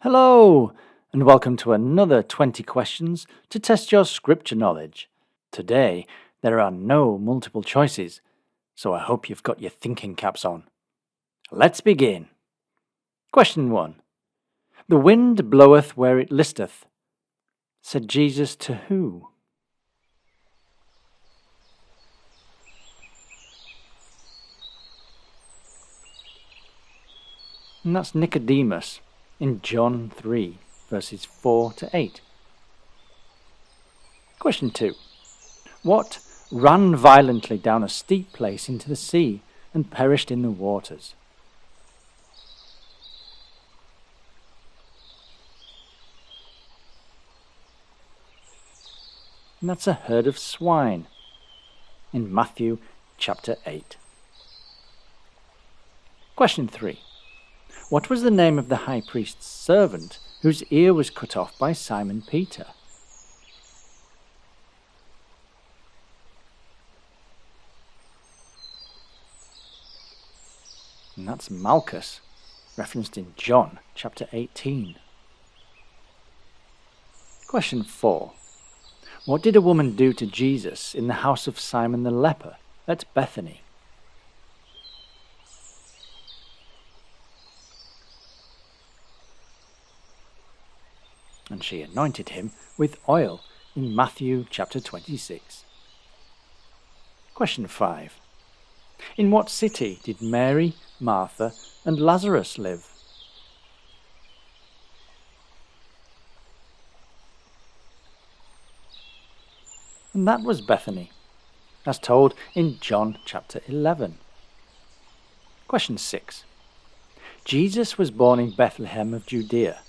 Hello, and welcome to another 20 questions to test your scripture knowledge. Today, there are no multiple choices, so I hope you've got your thinking caps on. Let's begin. Question 1. The wind bloweth where it listeth, said Jesus to who? And that's Nicodemus in John 3, verses 4 to 8. Question 2. What ran violently down a steep place into the sea and perished in the waters? And that's a herd of swine in Matthew chapter 8. Question 3. What was the name of the high priest's servant whose ear was cut off by Simon Peter? And that's Malchus, referenced in John chapter 18. Question 4. What did a woman do to Jesus in the house of Simon the leper at Bethany? And she anointed him with oil in Matthew chapter 26. Question 5. In what city did Mary, Martha, and Lazarus live? And that was Bethany, as told in John chapter 11. Question 6. Jesus was born in Bethlehem of Judea,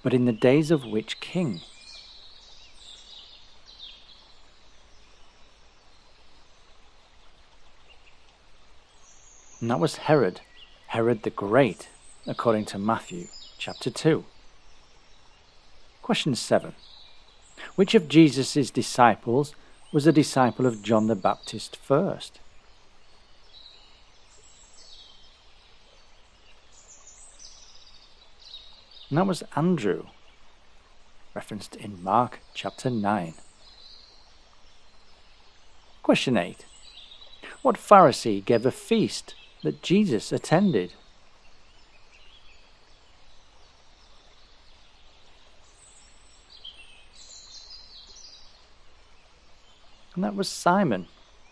but in the days of which king? And that was Herod the Great, according to Matthew chapter 2. Question 7. Which of Jesus' disciples was a disciple of John the Baptist first? And that was Andrew, referenced in Mark chapter 9. Question 8. What Pharisee gave a feast that Jesus attended? And that was Simon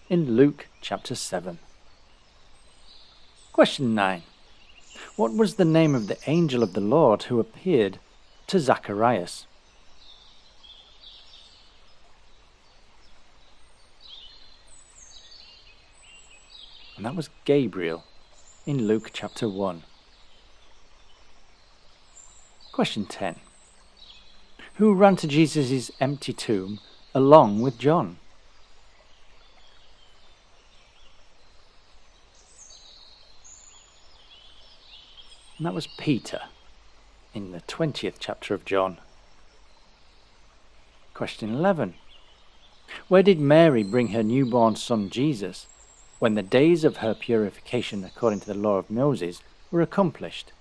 in Luke chapter 7. Question 9. What was the name of the angel of the Lord who appeared to Zacharias? And that was Gabriel in Luke chapter 1. Question 10. Who ran to Jesus' empty tomb along with John? And that was Peter in the 20th chapter of John. Question 11. Where did Mary bring her newborn son Jesus when the days of her purification according to the law of Moses were accomplished?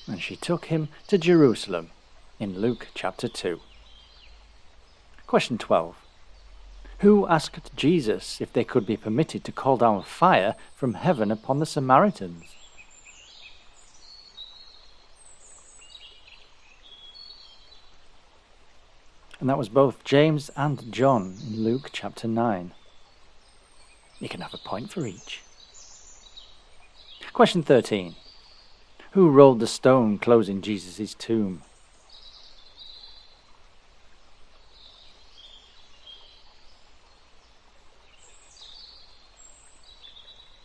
And she took him to Jerusalem in Luke chapter 2. Question 12. Who asked Jesus if they could be permitted to call down fire from heaven upon the Samaritans? And that was both James and John in Luke chapter 9. You can have a point for each. Question 13. Who rolled the stone closing Jesus' tomb?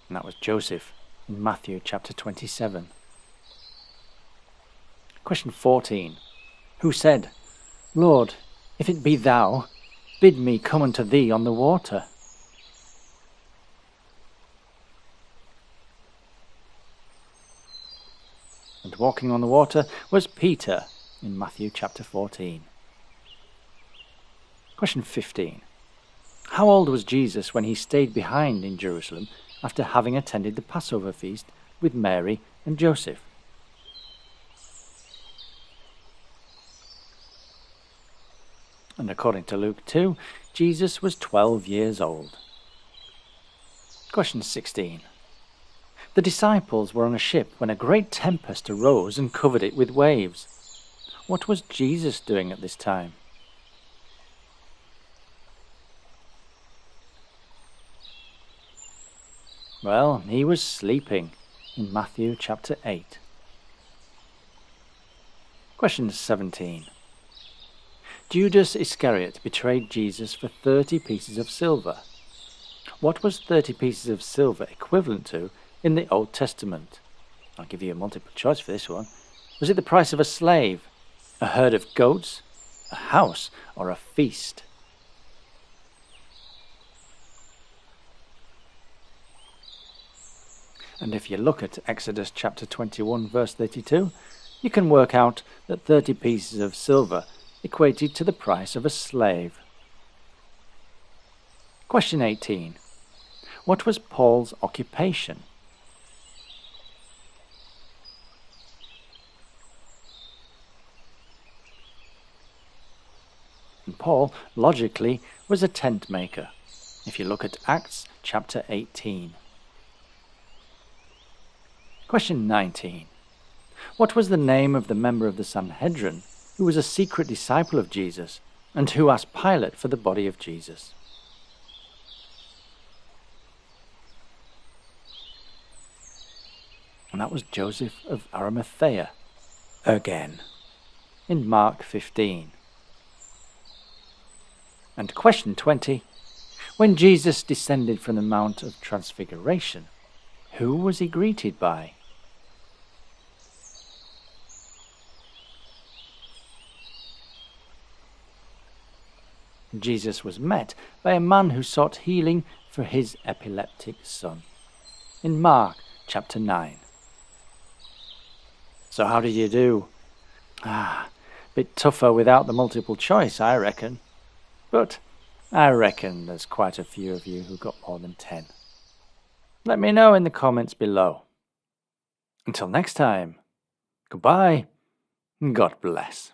And that was Joseph in Matthew chapter 27. Question 14. Who said, Lord, if it be thou, bid me come unto thee on the water? And walking on the water was Peter in Matthew chapter 14. Question 15. How old was Jesus when he stayed behind in Jerusalem after having attended the Passover feast with Mary and Joseph. And according to Luke 2, Jesus was 12 years old. Question 16. The disciples were on a ship when a great tempest arose and covered it with waves. What was Jesus doing at this time? Well, he was sleeping in Matthew chapter 8. Question 17. Judas Iscariot betrayed Jesus for 30 pieces of silver. What was 30 pieces of silver equivalent to in the Old Testament? I'll give you a multiple choice for this one. Was it the price of a slave, a herd of goats, a house, or a feast? And if you look at Exodus chapter 21 verse 32, you can work out that 30 pieces of silver equated to the price of a slave. Question 18. What was Paul's occupation? And Paul, logically, was a tent maker, if you look at Acts chapter 18. Question 19. What was the name of the member of the Sanhedrin who was a secret disciple of Jesus and who asked Pilate for the body of Jesus? And that was Joseph of Arimathea, again, in Mark 15. And question 20. When Jesus descended from the Mount of Transfiguration, who was he greeted by? Jesus was met by a man who sought healing for his epileptic son, in Mark chapter 9. So how did you do? Bit tougher without the multiple choice, I reckon. But I reckon there's quite a few of you who got more than 10. Let me know in the comments below. Until next time, goodbye and God bless.